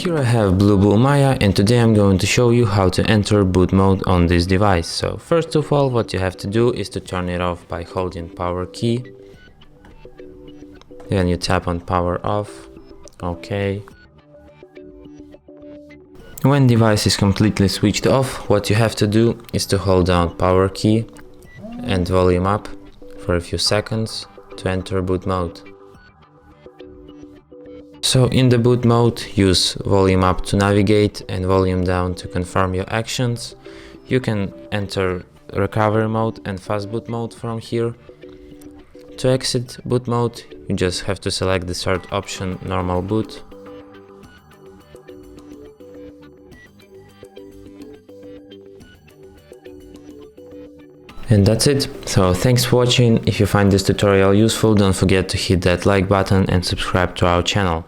Here I have BLUBOO Maya, and today I'm going to show you how to enter boot mode on this device. So first of all, what you have to do is to turn it off by holding power key. Then you tap on power off. OK. When device is completely switched off, what you have to do is to hold down power key and volume up for a few seconds to enter boot mode. So in the boot mode, use volume up to navigate and volume down to confirm your actions. You can enter recovery mode and fast boot mode from here. To exit boot mode, you just have to select the third option, normal boot. And that's it. So thanks for watching. If you find this tutorial useful, don't forget to hit that like button and subscribe to our channel.